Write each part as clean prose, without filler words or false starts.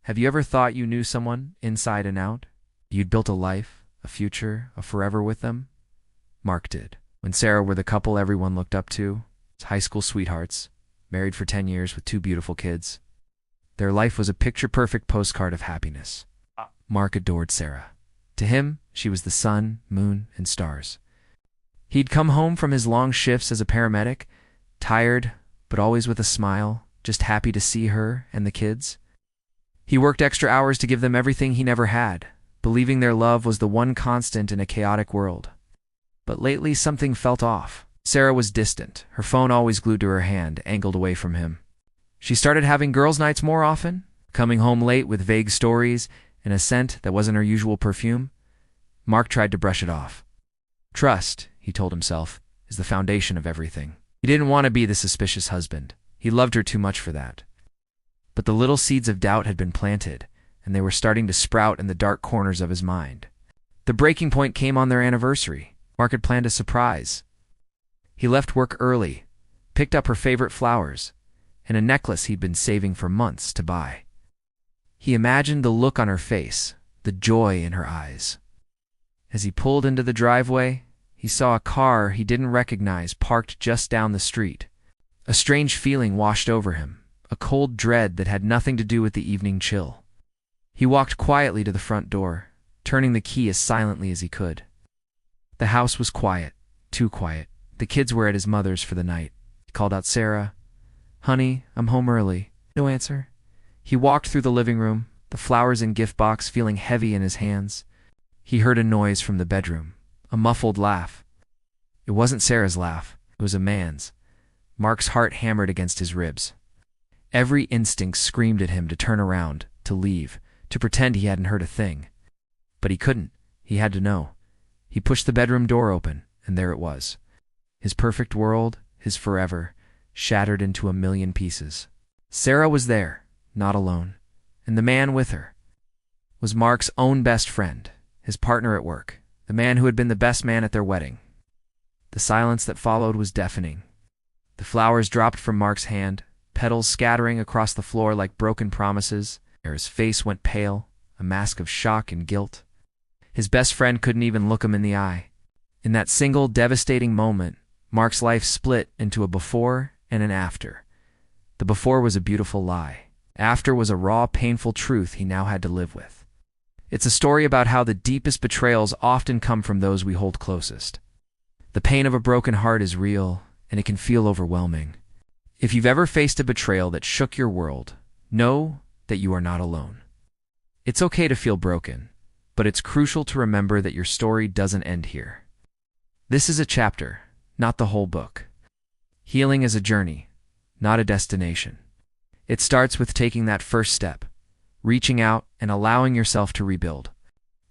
Have you ever thought you knew someone inside and out? You'd built a life, a future, a forever with them? Mark did. When Sarah were the couple everyone looked up to, high school sweethearts, married for 10 years with 2 beautiful kids. Their life was a picture-perfect postcard of happiness. Mark adored Sarah. To him, she was the sun, moon, and stars. He'd come home from his long shifts as a paramedic, tired, but always with a smile, just happy to see her and the kids. He worked extra hours to give them everything he never had, believing their love was the one constant in a chaotic world. But lately something felt off. Sarah was distant, her phone always glued to her hand, angled away from him. She started having girls' nights more often, coming home late with vague stories and a scent that wasn't her usual perfume. Mark tried to brush it off. Trust, he told himself, is the foundation of everything. He didn't want to be the suspicious husband. He loved her too much for that. But the little seeds of doubt had been planted, and they were starting to sprout in the dark corners of his mind. The breaking point came on their anniversary. Mark had planned a surprise. He left work early, picked up her favorite flowers, and a necklace he'd been saving for months to buy. He imagined the look on her face, the joy in her eyes. As he pulled into the driveway, he saw a car he didn't recognize parked just down the street. A strange feeling washed over him, a cold dread that had nothing to do with the evening chill. He walked quietly to the front door, turning the key as silently as he could. The house was quiet, too quiet. The kids were at his mother's for the night. He called out Sarah. "Honey, I'm home early." No answer. He walked through the living room, the flowers and gift box feeling heavy in his hands. He heard a noise from the bedroom, a muffled laugh. It wasn't Sarah's laugh, it was a man's. Mark's heart hammered against his ribs. Every instinct screamed at him to turn around, to leave, to pretend he hadn't heard a thing. But he couldn't. He had to know. He pushed the bedroom door open, and there it was. His perfect world, his forever, shattered into a million pieces. Sarah was there, not alone, and the man with her was Mark's own best friend, his partner at work, the man who had been the best man at their wedding. The silence that followed was deafening. The flowers dropped from Mark's hand, petals scattering across the floor like broken promises. His face went pale, a mask of shock and guilt. His best friend couldn't even look him in the eye. In that single devastating moment, Mark's life split into a before and an after. The before was a beautiful lie. After was a raw, painful truth he now had to live with. It's a story about how the deepest betrayals often come from those we hold closest. The pain of a broken heart is real, and it can feel overwhelming. If you've ever faced a betrayal that shook your world, know that you are not alone. It's okay to feel broken, but it's crucial to remember that your story doesn't end here. This is a chapter, not the whole book. Healing is a journey, not a destination. It starts with taking that first step, reaching out and allowing yourself to rebuild.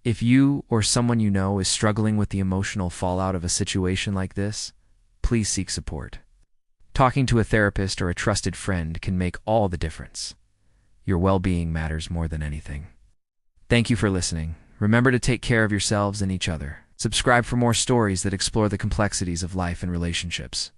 If you or someone you know is struggling with the emotional fallout of a situation like this, please seek support. Talking to a therapist or a trusted friend can make all the difference. Your well-being matters more than anything. Thank you for listening. Remember to take care of yourselves and each other. Subscribe for more stories that explore the complexities of life and relationships.